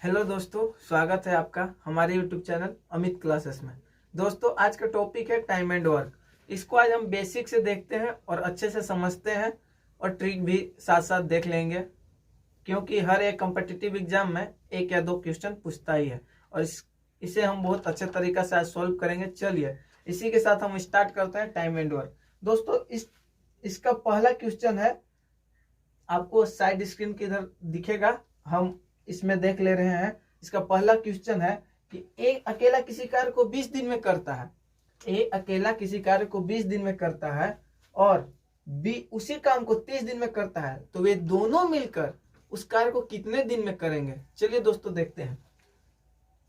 Hello दोस्तों, स्वागत है आपका हमारे यूट्यूब चैनल अमित क्लासेस में। दोस्तों, आज का टॉपिक है टाइम एंड वर्क। इसको आज हम बेसिक से देखते हैं और अच्छे से समझते हैं और ट्रिक भी साथ साथ देख लेंगे, क्योंकि हर एक कॉम्पिटिटिव एग्जाम में एक या दो क्वेश्चन पूछता ही है और इसे हम बहुत अच्छे तरीका से आज सॉल्व करेंगे। चलिए इसी के साथ हम स्टार्ट करते हैं टाइम एंड वर्क। दोस्तों, इसका पहला क्वेश्चन है, आपको साइड स्क्रीन के इधर दिखेगा, हम इसमें देख ले रहे हैं। इसका पहला क्वेश्चन है कि ए अकेला किसी कार्य को 20 दिन में करता है। ए अकेला किसी कार्य को 20 दिन में करता है और बी उसी काम को 30 दिन में करता है, तो वे दोनों मिलकर उस कार्य को कितने दिन में करेंगे। चलिए दोस्तों देखते हैं।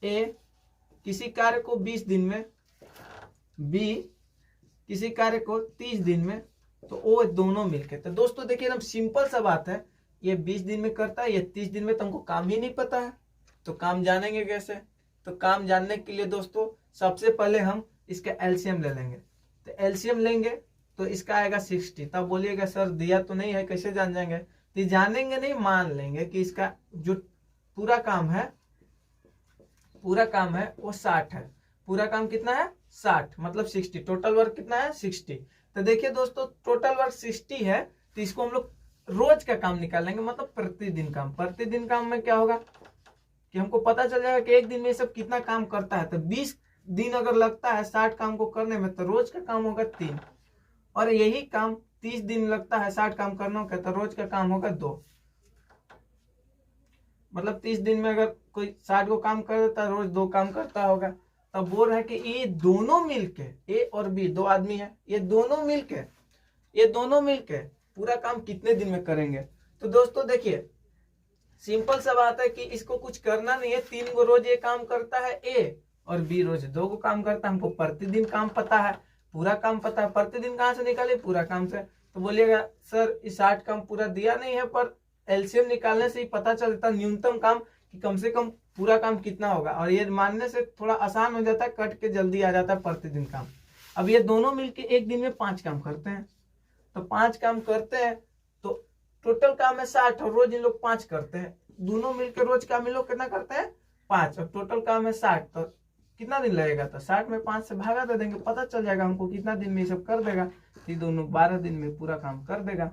ए किसी कार्य को 20 दिन में, बी किसी कार्य को 30 दिन में, तो वो दोनों मिलकर। तो दोस्तों देखिए, एकदम सिंपल सा बात है। ये 20 दिन में करता है, ये 30 दिन में, तुमको काम ही नहीं पता है तो काम जानेंगे कैसे। तो काम जानने के लिए दोस्तों सबसे पहले हम इसका एलसीएम ले लेंगे। तो एलसीएम लेंगे तो इसका आएगा 60। तब बोलिएगा सर दिया तो नहीं है, कैसे जान जाएंगे। तो जानेंगे नहीं, मान लेंगे कि इसका जो पूरा काम है वो 60 है। पूरा काम कितना है 60, मतलब 60। टोटल वर्क कितना है 60। तो देखिए दोस्तों, टोटल वर्क 60 है, तो इसको हम लोग रोज का काम निकाल लेंगे, मतलब प्रतिदिन काम। प्रतिदिन काम में क्या होगा कि हमको पता चल जाएगा कि एक दिन में सब कितना काम करता है। तो 20 दिन अगर लगता है 60 काम को करने में, तो रोज का काम होगा 3। और यही काम 30 दिन लगता है 60 काम करने का, तो रोज का काम होगा 2। मतलब 30 दिन में अगर कोई 60 को काम कर देता है, रोज 2 काम करता होगा। तब बोल रहा है कि ये दोनों मिलके, ए और बी 2 आदमी है, ये दोनों मिलके पूरा काम कितने दिन में करेंगे। तो दोस्तों देखिए, सिंपल सा बात है कि इसको कुछ करना नहीं है। 3 गो रोज ये काम करता है ए, और बी रोज 2 को काम करता है। हमको प्रतिदिन काम पता है, पूरा काम पता है। प्रतिदिन कहाँ से निकाले, पूरा काम से। तो बोलिएगा सर इस 60 काम पूरा दिया नहीं है, पर एलसीएम निकालने से ही पता चलता न्यूनतम काम कि कम से कम पूरा काम कितना होगा। और ये मानने से थोड़ा आसान हो जाता है, कट के जल्दी आ जाता है प्रतिदिन काम। अब ये दोनों मिलके एक दिन में 5 काम करते हैं। तो 5 काम करते हैं तो टोटल काम है 60, और रोज इन लोग 5 करते हैं। दोनों मिलकर रोज काम इन लोग कितना करते हैं 5, और टोटल काम है 60। तो कितना दिन लगेगा, तो 60 में 5 से भागा दे देंगे, पता चल जाएगा हमको कितना दिन में ये सब कर देगा। ये दोनों 12 दिन में पूरा काम कर देगा।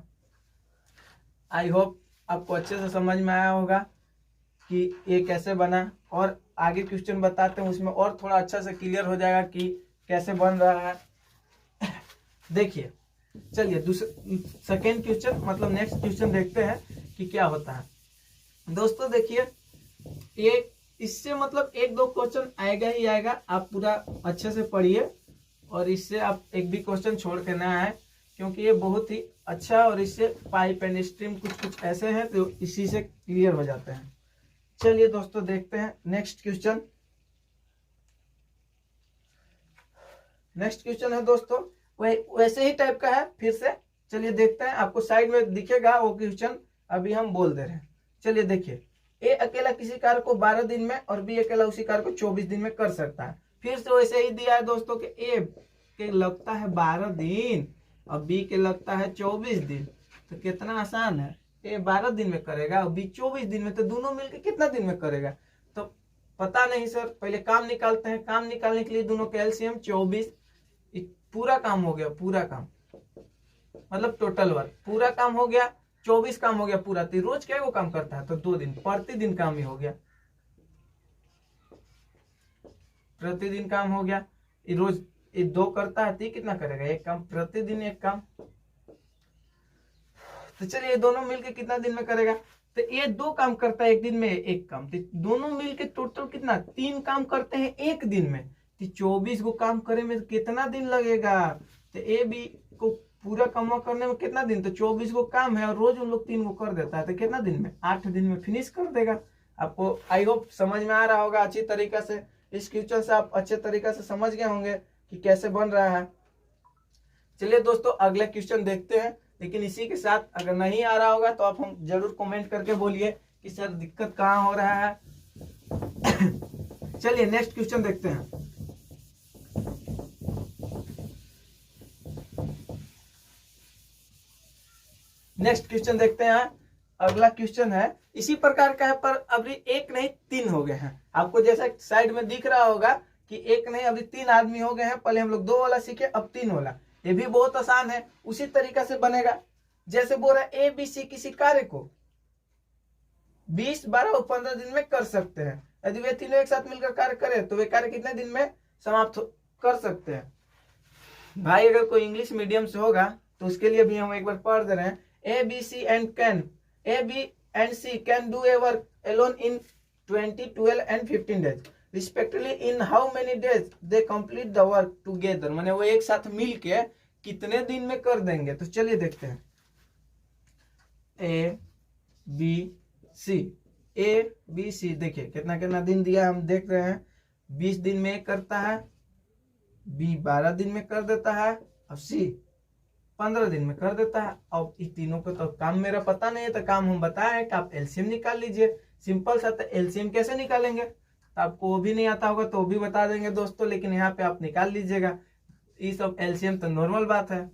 आई होप आपको अच्छे से समझ में आया होगा कि ये कैसे बना। और आगे क्वेश्चन बताते हैं, उसमें और थोड़ा अच्छा से क्लियर हो जाएगा कि कैसे बन रहा है। देखिए चलिए सेकेंड क्वेश्चन, मतलब नेक्स्ट क्वेश्चन देखते हैं कि क्या होता है। दोस्तों देखिए, ये इससे मतलब 1-2 क्वेश्चन आएगा ही आएगा। आप पूरा अच्छे से पढ़िए और इससे आप एक भी क्वेश्चन छोड़ के ना आए, क्योंकि ये बहुत ही अच्छा, और इससे पाइप एंड स्ट्रीम कुछ ऐसे हैं तो इसी से क्लियर हो जाते हैं। चलिए दोस्तों देखते हैं नेक्स्ट क्वेश्चन। नेक्स्ट क्वेश्चन है दोस्तों वैसे ही टाइप का है फिर से। चलिए देखते हैं, आपको साइड में दिखेगा वो क्वेश्चन, अभी हम बोल दे रहे हैं। चलिए देखिए, ए अकेला किसी कार्य को 12 दिन में और बी अकेला उसी कार्य को 24 दिन में कर सकता है। फिर से वैसे ही दिया है दोस्तों कि ए के लगता है 12 दिन और बी के लगता है 24 दिन। तो कितना आसान है, ए 12 दिन में करेगा और बी 24 दिन में, तो दोनों मिलकर कितना दिन में करेगा। तो पता नहीं सर, पहले काम निकालते हैं। काम निकालने के लिए दोनों का एलसीएम 24, पूरा काम हो गया, पूरा काम मतलब टोटल वर्क, पूरा काम हो गया 24 काम हो गया पूरा। तो रोज क्या वो काम करता है, तो 2 दिन, प्रतिदिन काम ही हो गया, प्रतिदिन काम हो गया। रोज 2 करता है तो कितना करेगा, 1 काम, प्रतिदिन 1 काम। तो चलिए ये दोनों मिलके कितना दिन में करेगा। तो ये 2 काम करता है एक दिन में, 1 काम। तो दोनों मिलके टोटल कितना 3 काम करते हैं एक दिन में। 24 को काम करे में कितना दिन लगेगा। तो ए बी को पूरा काम करने में कितना दिन, तो 24 को काम है और रोज उन लोग 3 को कर देता है, तो कितना दिन में 8 दिन में फिनिश कर देगा। आपको आई होप समझ में आ रहा होगा अच्छी तरीका से। इस क्वेश्चन से आप अच्छे तरीका से समझ गए होंगे कि कैसे बन रहा है। चलिए दोस्तों अगला क्वेश्चन देखते हैं, लेकिन इसी के साथ अगर नहीं आ रहा होगा तो आप हम जरूर कमेंट करके बोलिए कि सर दिक्कत कहाँ हो रहा है। चलिए नेक्स्ट क्वेश्चन देखते हैं। नेक्स्ट क्वेश्चन देखते हैं। अगला क्वेश्चन है इसी प्रकार का है, पर अभी एक नहीं 3 हो गए हैं। आपको जैसा साइड में दिख रहा होगा कि एक नहीं अभी 3 आदमी हो गए हैं। पहले हम लोग 2 वाला सीखे, अब 3 वाला। ये भी बहुत आसान है, उसी तरीका से बनेगा। जैसे बोल रहा है ABC किसी कार्य को 20, 12 और 15 दिन में कर सकते हैं। यदि वे तीनों एक साथ मिलकर कार्य करें तो वे कार्य कितने दिन में समाप्त कर सकते हैं। भाई अगर कोई इंग्लिश मीडियम से होगा तो उसके लिए भी हम एक बार पढ़ दे रहे हैं। ABC and C can do a work alone in 20, 12 and 15 days respectively. In how many days they complete the work together? माने वो एक साथ मिल के कितने दिन में कर देंगे। तो चलिए देखते हैं। ABC देखिए कितना कितना दिन दिया हम देख रहे हैं। 20 दिन में एक करता है, B 12 दिन में कर देता है और C 15 दिन में कर देता है। अब इन तीनों को तो काम मेरा पता नहीं है, तो काम हम बताए हैं कि आप एलसीएम निकाल लीजिए। सिंपल सा। तो एलसीएम कैसे निकालेंगे तो आपको वो भी नहीं आता होगा तो वो भी बता देंगे दोस्तों, लेकिन यहाँ पे आप निकाल लीजिएगा। ये सब एलसीएम तो नॉर्मल बात है।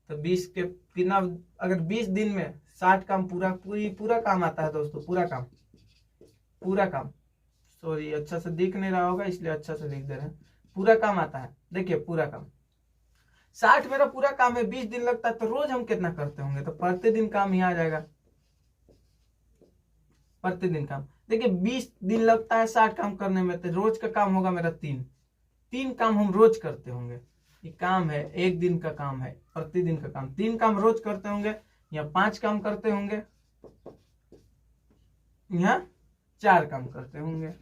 तो 20 के कितना, अगर 20 दिन में 60 काम पूरा काम आता है दोस्तों। पूरा काम सॉरी अच्छा से दिख नहीं रहा होगा इसलिए अच्छा से लिख दे रहे हैं। पूरा काम आता है। देखिए पूरा काम 60 मेरा पूरा काम है, 20 दिन लगता है, तो रोज हम कितना करते होंगे। तो प्रतिदिन काम ही आ जाएगा। प्रतिदिन काम देखिए 20 दिन लगता है 60 काम करने में, तो रोज का काम होगा मेरा 3 काम हम रोज करते होंगे। ये काम है, एक दिन का काम है, प्रतिदिन का काम। 3 काम रोज करते होंगे, या 5 काम करते होंगे, यहाँ 4 काम करते होंगे।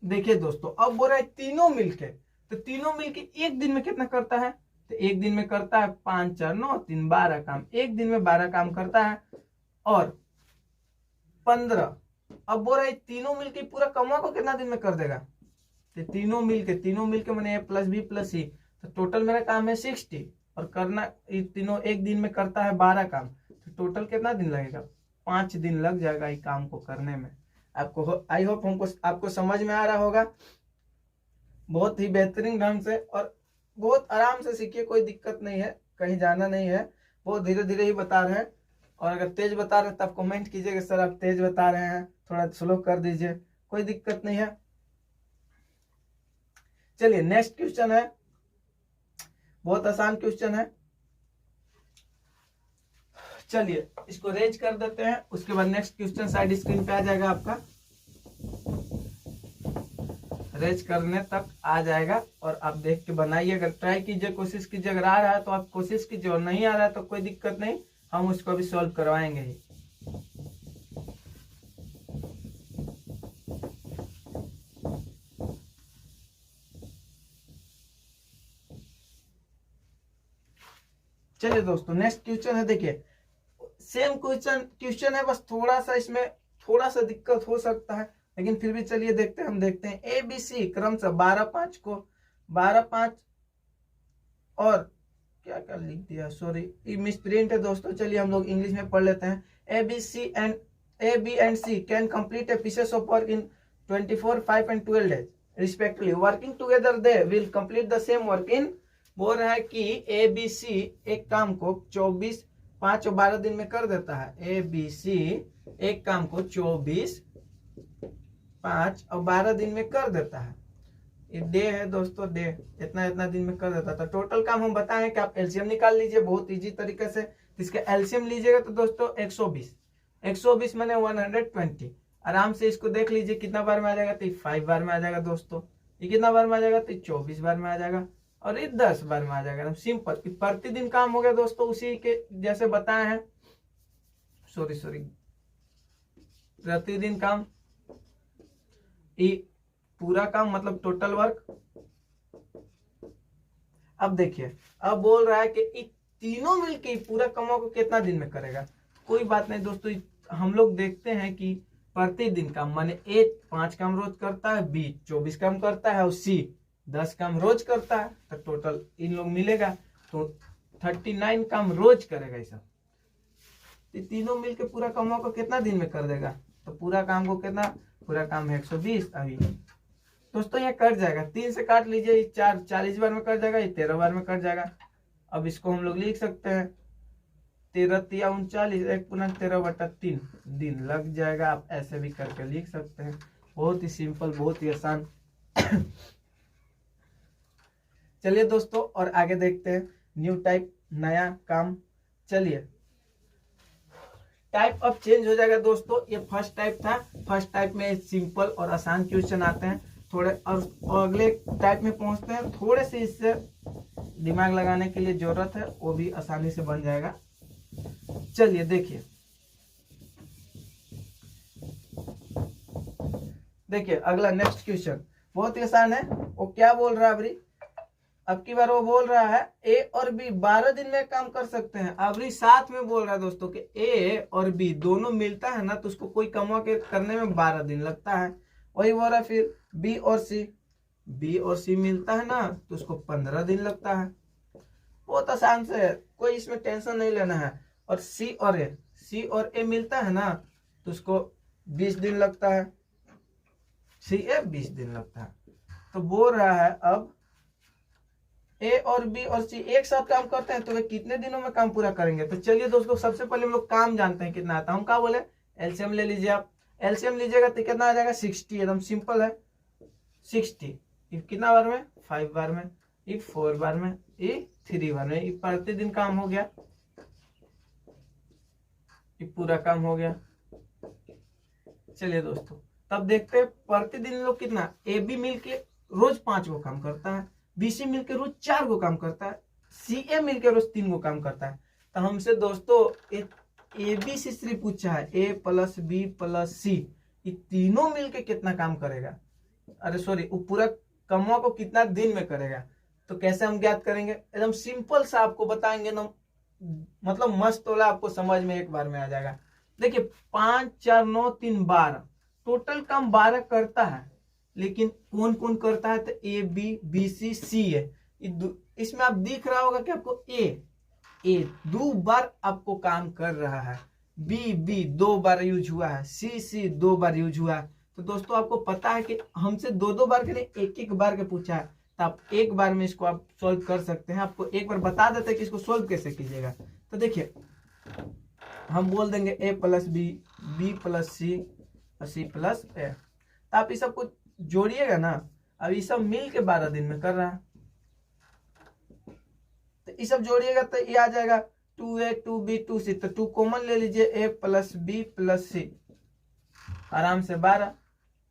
देखिए दोस्तों अब बोल रहा है तीनों मिलके, तो तीनों मिलके एक दिन में कितना करता है। तो एक दिन में करता है 5, 4, 9, 3, 12 काम। एक दिन में 12 काम करता है। और 15 अब बोल रहा है तीनों मिलके पूरा कमवा को कितना दिन में कर देगा। तो तीनों मिलके मैंने A + B + C, तो टोटल मेरा काम है 60। और करना ये तीनों एक दिन में करता है 12 काम, तो टोटल कितना दिन लगेगा। 5 दिन लग जाएगा ये काम को करने में। आपको आई होप हमको आपको समझ में आ रहा होगा। बहुत ही बेहतरीन ढंग से और बहुत आराम से सीखिए, कोई दिक्कत नहीं है, कहीं जाना नहीं है। बहुत धीरे धीरे ही बता रहे हैं। और अगर तेज बता रहे हैं तब कमेंट कीजिएगा सर आप तेज बता रहे हैं, थोड़ा स्लो कर दीजिए, कोई दिक्कत नहीं है। चलिए नेक्स्ट क्वेश्चन है, बहुत आसान क्वेश्चन है। चलिए इसको रेज कर देते हैं, उसके बाद नेक्स्ट क्वेश्चन साइड स्क्रीन पे आ जाएगा आपका। रेज करने तक आ जाएगा और आप देख के बनाइए। अगर ट्राई कीजिए, कोशिश कीजिए। अगर आ रहा है तो आप कोशिश कीजिए, और नहीं आ रहा है तो कोई दिक्कत नहीं, हम उसको भी सॉल्व करवाएंगे ही। चलिए दोस्तों नेक्स्ट क्वेश्चन है। देखिए सेम क्वेश्चन है, बस थोड़ा सा इसमें थोड़ा सा दिक्कत हो सकता है, लेकिन फिर भी चलिए देखते हैं। हम देखते हैं ABC क्रमशः 12, 5 को 12, 5 और क्या क्या लिख दिया, सॉरी ये मिसप्रिंट है दोस्तों। चलिए हम लोग इंग्लिश में पढ़ लेते हैं। A, B and C can complete a pieces of work in 24, 5 and 12 days respectively. Working together they will complete the same work in, बोल रहा है कि ABC एक काम को 24, 5 और 12 दिन में कर देता है। ABC एक काम को 24, 5 और 12 दिन में कर देता है। ये डे है दोस्तों, डे इतना दिन में कर देता था। टोटल काम हम बताएं कि आप एलसीएम निकाल लीजिए बहुत इजी तरीके से। इसका एलसीएम लीजिएगा तो दोस्तों 120 मैंने 120। आराम से इसको देख लीजिए कितना बार में आ जाएगा। तो 5 बार में आ जाएगा दोस्तों। ये कितना बार में आ जाएगा, तो 24 बार में आ जाएगा। और ये 10 बार में आ जाएगा। सिंपल प्रतिदिन काम हो गया दोस्तों, उसी के जैसे बताए हैं। सॉरी प्रतिदिन काम, ये पूरा काम मतलब टोटल वर्क। अब देखिए अब बोल रहा है कि तीनों मिलके पूरा कमाओ को कितना दिन में करेगा। कोई बात नहीं दोस्तों, हम लोग देखते हैं कि प्रतिदिन काम माने A 5 काम रोज करता है, B 24 काम करता है और C 10 काम रोज करता है। तो टोटल इन लोग मिलेगा तो 39 काम रोज करेगा। ऐसा तीनों मिलके पूरा कमाओ को कितना दिन में कर देगा। तो पूरा काम को कितना, पूरा काम है 120। अभी दोस्तों ये कट जाएगा, 3 से काट लीजिए, 4 40 बार में कट जाएगा, ये 13 बार में कट जाएगा। अब इसको हम लोग लिख सकते हैं 13 तिया 39, 1/13/3 दिन लग जाएगा। आप ऐसे भी करके लिख सकते हैं, बहुत ही सिंपल, बहुत ही आसान। चलिए दोस्तों और आगे देखते हैं न्यू टाइप, नया काम। चलिए टाइप अब चेंज हो जाएगा दोस्तों। ये फर्स्ट टाइप था, फर्स्ट टाइप में सिंपल और आसान क्वेश्चन आते हैं थोड़े, और अगले टाइप में पहुंचते हैं, थोड़े से इससे दिमाग लगाने के लिए जरूरत है, वो भी आसानी से बन जाएगा। चलिए देखिए, देखिए अगला नेक्स्ट क्वेश्चन बहुत ही आसान है। वो क्या बोल रहा है अभी, अब की बार वो बोल रहा है ए और बी 12 दिन में काम कर सकते हैं। अभी साथ में बोल रहा है दोस्तों कि ए और बी दोनों मिलता है ना, तो उसको कोई कमा के करने में 12 दिन लगता है। वही बोल रहा है फिर बी और सी मिलता है ना, तो उसको 15 दिन लगता है। बहुत आसान से है, कोई इसमें टेंशन नहीं लेना है। और सी और ए मिलता है ना, तो उसको 20 दिन लगता है। सी ए 20 दिन लगता है। तो बोल रहा है अब ए और बी और सी एक साथ काम करते हैं तो वे कितने दिनों में काम पूरा करेंगे। तो चलिए दोस्तों, सबसे पहले हम लोग काम जानते हैं कितना आता है। हम क्या बोले, एलसीएम ले लीजिए। आप एलसीएम लीजिएगा तो कितना आ जाएगा, 60। एकदम सिंपल है, 60 कितना बार में, 5 बार में, 4 बार में, 3 बार में। प्रतिदिन काम हो गया, पूरा काम हो गया। चलिए दोस्तों तब देखते हैं प्रतिदिन लोग कितना, ए बी मिलके रोज 5 गो काम करता है, बीसी मिलकर रोज 4 गो काम करता है, सी ए मिलकर रोज 3 गो काम करता है। तो हमसे दोस्तों ए बी सी सिर्फ पूछा है, ए प्लस बी प्लस सी ये तीनों मिलके कितना काम करेगा, अरे सॉरी वो पूरा कमवा को कितना दिन में करेगा। तो कैसे हम ज्ञात करेंगे, एकदम सिंपल सा आपको बताएंगे ना, मतलब मस्त वाला, आपको समझ में एक बार में आ जाएगा। देखिए 5 4 9 3 12 टोटल काम 12 करता है, लेकिन कौन कौन करता है, तो ए बी सी सी है। इसमें आप दिख रहा होगा कि आपको ए 2 बार आपको काम कर रहा है, बी 2 बार यूज हुआ है, सी 2 बार यूज हुआ है। तो दोस्तों आपको पता है कि हमसे 2 बार के नहीं, एक बार के पूछा है, तो आप एक बार में इसको आप सोल्व कर सकते हैं। आपको एक बार बता देते हैं कि इसको सोल्व कैसे कीजिएगा। तो देखिए हम बोल देंगे ए प्लस बी प्लस सी और सी प्लस ए। तो आप इस सबको जोड़िएगा ना, अब ये सब मिल के 12 दिन में कर रहा है, तो ये सब जोड़िएगा तो ये आ जाएगा 2a 2b 2c। तो 2 कॉमन ले लीजिए, a plus B plus C आराम से 12,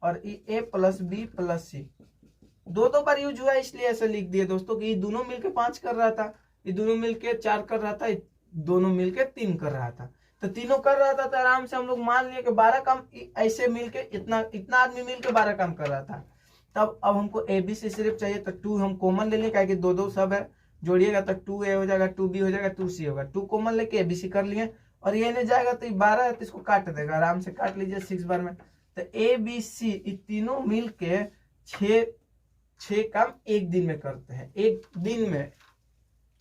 और a plus B plus C 2 बार यूज हुआ इसलिए ऐसे लिख दिए दोस्तों कि ये दोनों मिलके 5 कर रहा था, ये दोनों मिलके 4 कर रहा था, ये दोनों मिलके 3 कर रहा था। तो तीनों कर रहा था, तो आराम से हम लोग मान लिए कि 12 काम ऐसे मिलके इतना आदमी मिलके 12 काम कर रहा था। तब अब हमको ए बी सी सिर्फ चाहिए, तो 2 हम कॉमन ले लें, क्या कि 2 सब है, जोड़िएगा तो 2a हो जाएगा, 2b हो जाएगा, 2c होगा। 2 कॉमन लेके ए बी सी कर लिए, और ये नहीं जाएगा तो 12 है तो इसको काट देगा, आराम से काट लीजिए 6 बार में। तो ए बी सी ये तीनों मिलके 6 काम एक दिन में करते हैं। एक दिन में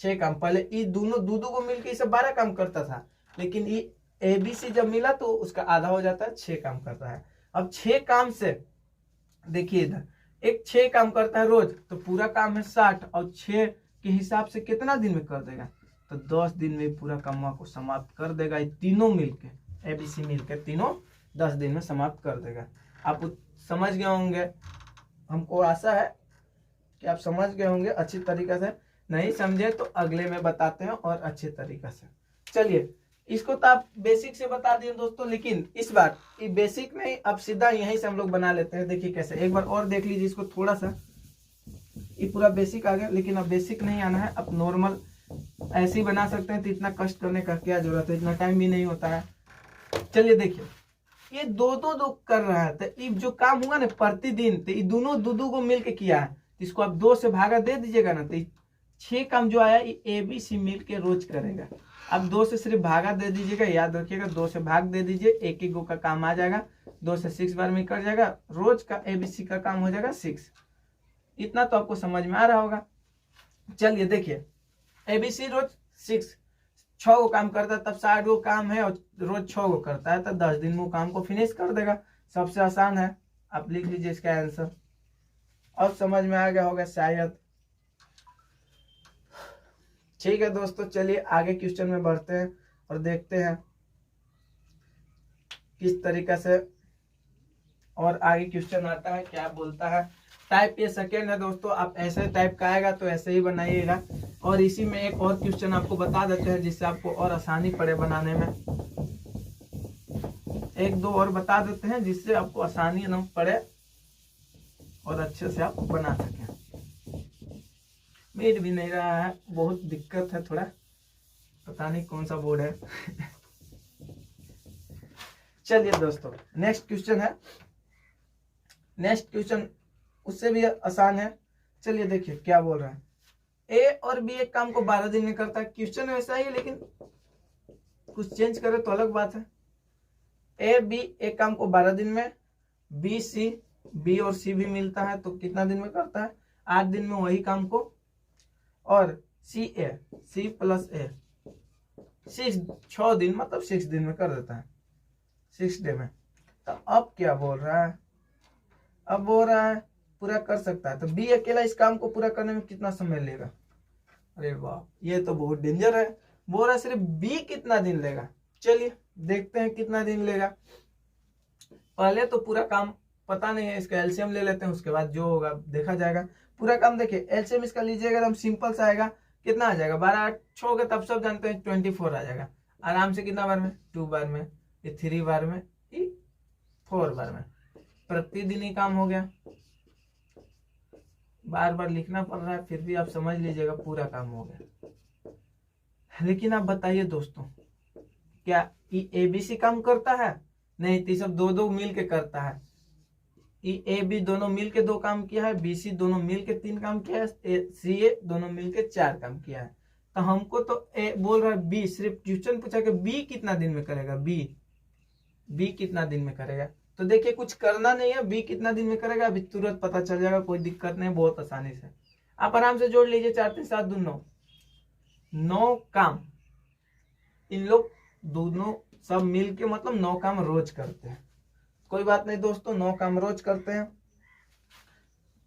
6 काम। पहले ये दोनों दो को मिलके इसे 12 काम करता था, लेकिन ये ए बी सी जब मिला तो उसका आधा हो जाता है, 6 काम करता है। अब 6 काम से देखिए इधर एक 6 काम करता है रोज, तो पूरा काम है 60, और 6 के हिसाब से कितना दिन में कर देगा, तो 10 दिन में पूरा कामवा को समाप्त कर देगा। ये तीनों मिलके ए बी सी मिलके तीनों 10 दिन में समाप्त कर देगा। आप समझ गए होंगे, हमको आशा है कि आप समझ गए होंगे अच्छी तरीके से। नहीं समझे तो अगले में बताते हैं और अच्छे तरीके से। चलिए इसको तो आप बेसिक से बता दिए दोस्तों, लेकिन इस बार ये बेसिक नहीं, अब सीधा यहीं से हम लोग बना लेते हैं। देखिए कैसे, एक बार और देख लीजिए इसको थोड़ा सा। ये पूरा बेसिक आ गया, लेकिन अब बेसिक नहीं आना है, अब नॉर्मल ऐसे ही बना सकते हैं। तो इतना कष्ट करने का क्या जरूरत है, इतना टाइम भी नहीं होता है। चलिए देखिए ये दो कर रहा है, तो ये जो काम हुआ ना प्रतिदिन, तो ये दोनों दो को मिलके किया है, इसको आप 2 से भागा दे दीजिएगा ना, तो 6 काम जो आया ये ए बी सी मिल के रोज करेगा। अब 2 से सिर्फ भागा दे दीजिएगा, याद रखिएगा 2 से भाग दे दीजिए, एक गो का काम आ जाएगा, 2 से 6 बार में कर जाएगा, रोज का ए बी सी का काम हो जाएगा 6। इतना तो आपको समझ में आ रहा होगा। चलिए देखिए ए बी सी रोज 6 गो काम करता है, तब 60 गो काम है, और रोज 6 गो करता है, तो 10 दिन में वो काम को फिनिश कर देगा। सबसे आसान है, आप लिख लीजिए इसका आंसर। अब समझ में आ गया होगा शायद। ठीक है दोस्तों, चलिए आगे क्वेश्चन में बढ़ते हैं। और देखते हैं किस तरीके से और आगे क्वेश्चन आता है, क्या बोलता है। टाइप ये सेकेंड है दोस्तों, आप ऐसे टाइप का आएगा तो ऐसे ही बनाइएगा। और इसी में एक और क्वेश्चन आपको बता देते हैं जिससे आपको और आसानी पड़े बनाने में। एक दो और बता देते हैं जिससे आपको आसानी न पड़े और अच्छे से आप बना सकें। मिट भी नहीं रहा है, बहुत दिक्कत है थोड़ा, पता नहीं कौन सा बोर्ड है। चलिए दोस्तों नेक्स्ट क्वेश्चन है। नेक्स्ट क्वेश्चन उससे भी आसान है। चलिए देखिए क्या बोल रहा है। ए और बी एक काम को 12 दिन में करता है। क्वेश्चन वैसा ही है लेकिन कुछ चेंज करे तो अलग बात है। ए बी एक काम को 12 दिन में, बी सी, बी और सी भी मिलता है तो कितना दिन में करता है? 8 दिन में वही काम को। और सी ए, सी प्लस ए 6 दिन मतलब 6 दिन में कर देता है, 6 डे में। तो अब क्या बोल रहा है? अब बोल रहा है पूरा कर सकता है, तो बी अकेला इस काम को पूरा करने में कितना समय लेगा? अरे वाह, ये तो बहुत डेंजर है। बोल रहा है सिर्फ बी कितना दिन लेगा। चलिए देखते हैं कितना दिन लेगा। पहले तो पूरा काम पता नहीं है, इसका एलसीएम ले लेते हैं, उसके बाद जो होगा देखा जाएगा। पूरा काम देखिए, एलसीएम इसका लीजिएगा एकदम सिंपल सा आएगा। कितना आ जाएगा? 12 8 छोड़ तब सब जानते हैं 24 आ जाएगा आराम से। कितना बार में? 2 बार में, ये 3 बार में, ये 4 बार में। प्रतिदिन ही काम हो गया। बार बार लिखना पड़ रहा है, फिर भी आप समझ लीजिएगा पूरा काम हो गया। लेकिन आप बताइए दोस्तों, क्या ए बी सी काम करता है? नहीं, तो सब दो दो मिल के करता है। ए बी दोनों मिल के 2 काम किया है, बी सी दोनों मिल के 3 काम किया है, सी ए दोनों मिल के 4 काम किया है। तो हमको तो ए बोल रहा है बी, सिर्फ क्वेश्चन पूछा कि बी कितना दिन में करेगा। बी कितना दिन में करेगा? तो देखिए कुछ करना नहीं है, बी कितना दिन में करेगा अभी तुरंत पता चल जाएगा, कोई दिक्कत नहीं, बहुत आसानी से आप आराम से जोड़ लीजिए। 4 3 7 2 9, 9 काम इन लोग दोनों सब मिल के मतलब 9 काम रोज करते हैं। कोई बात नहीं दोस्तों, 9 काम रोज करते हैं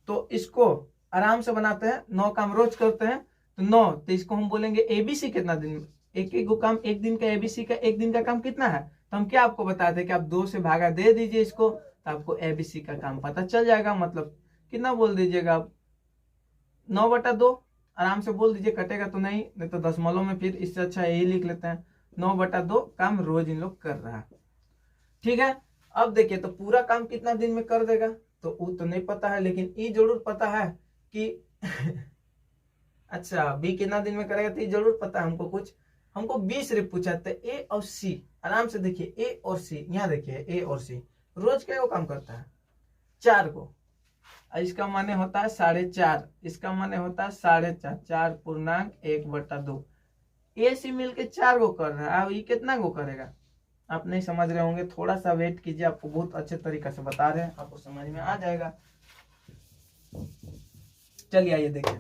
तो इसको आराम से बनाते हैं। 9 काम रोज करते हैं तो 9, तो इसको हम बोलेंगे एबीसी कितना दिन में। एक एक काम, एक दिन का एबीसी का एक दिन का काम कितना है? तो हम क्या आपको बताते हैं कि आप 2 से भागा दे दीजिए इसको, तो आपको एबीसी का काम पता चल जाएगा। मतलब कितना बोल दीजिएगा आप? 9/2 आराम से बोल दीजिए, कटेगा तो नहीं तो दशमलव में, फिर इससे अच्छा यही लिख लेते हैं। 9/2 काम रोज इन लोग कर रहा है। ठीक है, अब देखिए तो पूरा काम कितना दिन में कर देगा तो वो तो नहीं पता है, लेकिन ये जरूर पता है कि अच्छा बी कितना दिन में करेगा, तो ये जरूर पता है हमको। कुछ हमको बी सिर्फ पूछा था। ए और सी आराम से देखिए, ए और सी, यहाँ देखिए ए और सी रोज क्या काम करता है? 4 को। इसका माने होता है 4.5, इसका माने होता है 4.5, 4.1/2। ए सी मिलके 4 को कर रहा है, अब ये कितना को करेगा? आप नहीं समझ रहे होंगे, थोड़ा सा वेट कीजिए, आपको बहुत अच्छे तरीके से बता रहे हैं, आपको समझ में आ जाएगा। चलिए आइए देखिए,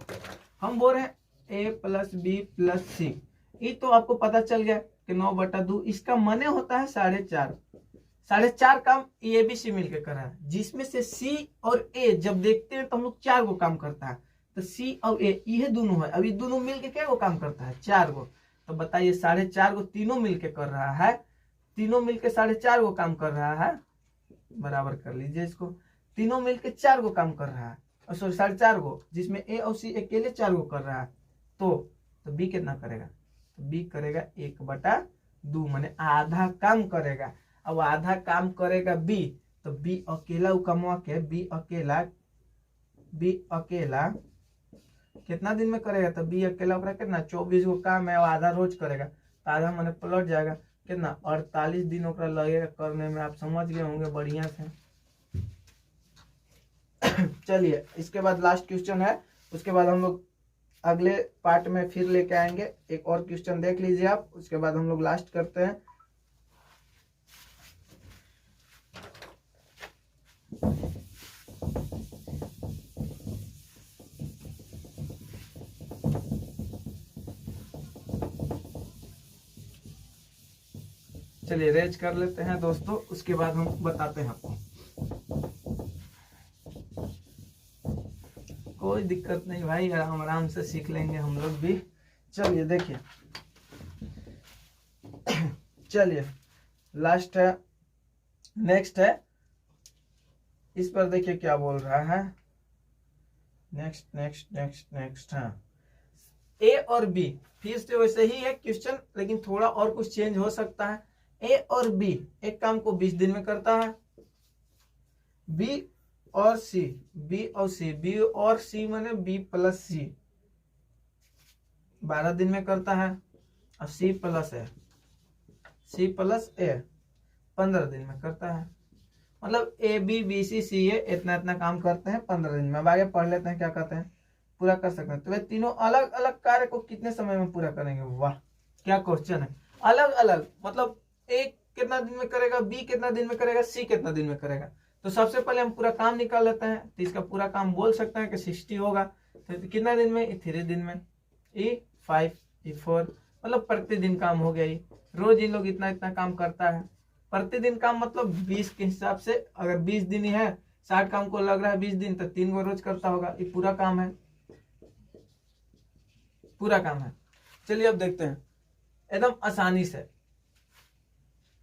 हम बोल रहे हैं ए प्लस बी प्लस सी, ये तो आपको पता चल गया कि 9/2। इसका माने होता है 4.5। 4.5 काम ए बी सी मिलकर कर रहा है, जिसमें से सी और ए जब देखते हैं तो हम लोग 4 को काम करता है। तो सी और ए ये दोनों है, अभी दोनों मिलके क्या को काम करता है? 4 को। तो बताइए 4.5 को तीनों मिलके कर रहा है, तीनों मिलके 4.5 को काम कर रहा है। बराबर कर लीजिए इसको, तीनों मिलके 4 को काम कर रहा है, और सॉरी 4.5 को, जिसमें ए और सी अकेले 4 को कर रहा है। तो बी कितना करेगा? तो बी करेगा 1/2, माने आधा काम करेगा। अब आधा काम करेगा बी, तो बी अकेला कमवा के बी अकेला कितना दिन में करेगा? तो बी अकेला कितना 24 को काम है, आधा रोज करेगा, तो आधा माने पलट जाएगा कितना 48 दिन लगेगा करने में। आप समझ गए होंगे बढ़िया से। चलिए इसके बाद लास्ट क्वेश्चन है, उसके बाद हम लोग अगले पार्ट में फिर लेके आएंगे। एक और क्वेश्चन देख लीजिए आप, उसके बाद हम लोग लास्ट करते हैं। चलिए रेज कर लेते हैं दोस्तों, उसके बाद हम बताते हैं आपको। कोई दिक्कत नहीं भाई, आराम से सीख लेंगे हम लोग भी। चलिए देखिए चलिए लास्ट है, नेक्स्ट है, इस पर देखिए क्या बोल रहा है। नेक्स्ट नेक्स्ट नेक्स्ट नेक्स्ट, हाँ ए और बी, फिर से वैसे ही है क्वेश्चन, लेकिन थोड़ा और कुछ चेंज हो सकता है। ए और बी एक काम को 20 दिन में करता है, बी और सी, बी और सी, बी और सी माने बी प्लस सी 12 दिन में करता है, और सी प्लस ए, सी प्लस ए 15 दिन में करता है। मतलब ए बी बी सी सी ए इतना इतना काम करते हैं 15 दिन में। अब आगे पढ़ लेते हैं क्या कहते हैं, पूरा कर सकते हैं। तो वे तीनों अलग अलग कार्य को कितने समय में पूरा करेंगे। वाह क्या क्वेश्चन है, अलग अलग मतलब ए कितना दिन में करेगा, बी कितना दिन में करेगा, सी कितना दिन में करेगा। तो सबसे पहले हम पूरा काम निकाल लेते हैं। तो इसका पूरा काम बोल सकते हैं कि 60 होगा। तो कितना दिन में, 3 दिन में, E5 E4 मतलब प्रतिदिन काम हो गया। रोज इन लोग इतना इतना काम करता है। प्रतिदिन काम मतलब 20 के हिसाब से, अगर 20 दिन ही है, 60 काम को लग रहा है 20 दिन, तो 3 को रोज करता होगा। ये पूरा काम है, पूरा काम है। चलिए अब देखते हैं एकदम आसानी से।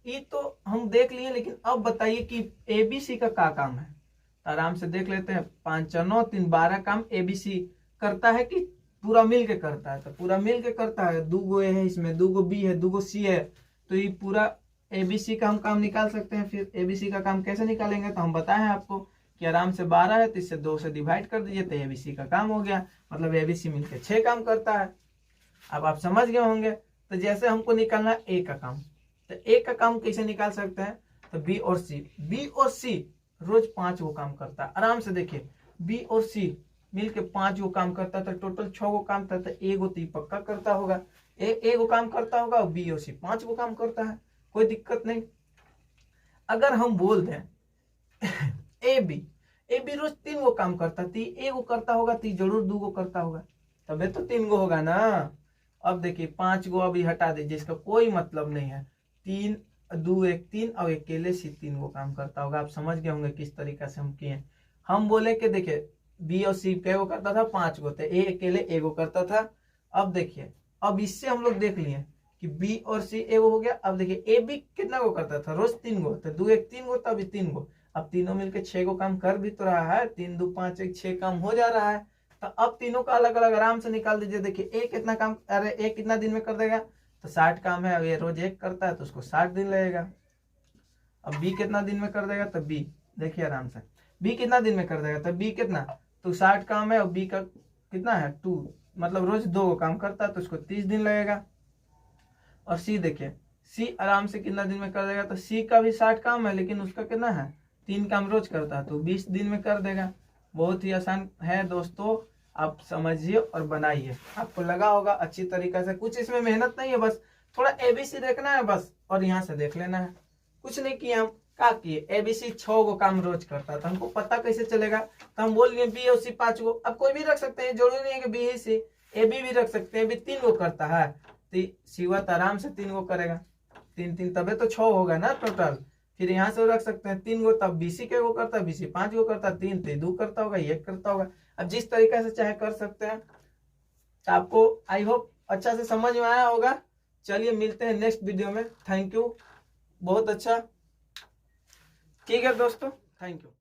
ये तो हम देख लिए, लेकिन अब बताइए कि एबीसी का क्या काम है। आराम से देख लेते हैं। 5 4 9 3 12 काम एबीसी करता है कि पूरा मिल के करता है। तो पूरा मिल के करता है। 2 गो ए है इसमें, 2 गो बी है, 2 गो सी है। तो ये पूरा एबीसी का हम काम निकाल सकते हैं। फिर एबीसी का काम कैसे निकालेंगे, तो हम बताए हैं आपको कि आराम से 12 है तो इससे 2 से डिवाइड कर दीजिए, तो एबीसी का काम हो गया। मतलब एबीसी मिलकर 6 काम करता है। अब आप समझ गए होंगे। तो जैसे हमको निकालना है ए का काम, तो ए का काम कैसे निकाल सकते हैं। तो बी और सी, बी और सी रोज 5 गो काम करता है। आराम से देखिए, बी और सी मिलके 5 गो काम करता है, तो टोटल 6 गो काम था। तो ए गो तो पक्का करता होगा, ए गो काम करता होगा, और बी और सी 5 गो काम करता है, कोई दिक्कत नहीं। अगर हम बोल दें ए बी रोज 3 गो काम करता, तो ए गो करता होगा, तो जरूर 2 गो करता होगा, तबे तो 3 गो होगा ना। अब देखिए 5 गो अभी हटा दीजिए, इसका कोई मतलब नहीं है। 3 2 1 3, और अकेले से 3 गो काम करता होगा। आप समझ गए होंगे किस तरीके से हम किए। हम बोले कि देखिए बी और सी कै गो करता था, 5 गो, तो ए अकेले ए गो करता था। अब देखिए, अब इससे हम लोग देख लिए कि बी और सी ए गो हो गया। अब देखिए ए बी कितना गो करता था, रोज 3 गो, तो 2 1 3 गो, तब 3 गो। अब तीनों मिलकर 6 गो काम कर भी तो रहा है। 3 2 5 1 6 काम हो जा रहा है। तो अब तीनों का अलग अलग आराम से निकाल दीजिए। देखिए ए कितना काम, अरे ए कितना दिन में कर देगा, तो 60 काम है। अब ये रोज 1 करता है तो उसको 60 दिन लगेगा। अब बी कितना दिन में कर देगा, तो बी देखिए आराम से, बी कितना दिन में कर देगा, तो बी कितना, तो 60 काम है, और बी का कितना है 2, मतलब रोज 2 काम करता है, तो उसको 30 दिन लगेगा। और सी देखिए, सी आराम से कितना दिन में कर देगा, तो सी का भी 60 काम है, लेकिन उसका कितना है 3 काम रोज करता है, तो 20 दिन में कर देगा। बहुत ही आसान है दोस्तों, आप समझिए और बनाइए। आपको लगा होगा अच्छी तरीके से। कुछ इसमें मेहनत नहीं है, बस थोड़ा एबीसी देखना है बस, और यहाँ से देख लेना है। कुछ नहीं किया हम, क्या किए, एबीसी 6 गो काम रोज करता था। हमको पता कैसे चलेगा, तो हम बोल लिए बी और सी 5 गो। अब कोई भी रख सकते हैं, जरूरी नहीं है कि B he C, A B भी रख सकते हैं। बी 3 गो करता है, तो सीवत आराम से 3 गो करेगा। 3 3 तबे तो 6 होगा ना टोटल। फिर यहाँ से रख सकते हैं 3 गो, तब बीसी के गो करता है, बीसी 5 गो करता है, 3 3 2 करता होगा, 1 करता होगा। अब जिस तरीके से चाहे कर सकते हैं। तो आपको आई होप अच्छा से समझ में आया होगा। चलिए मिलते हैं नेक्स्ट वीडियो में। थैंक यू, बहुत अच्छा, ठीक है दोस्तों, थैंक यू।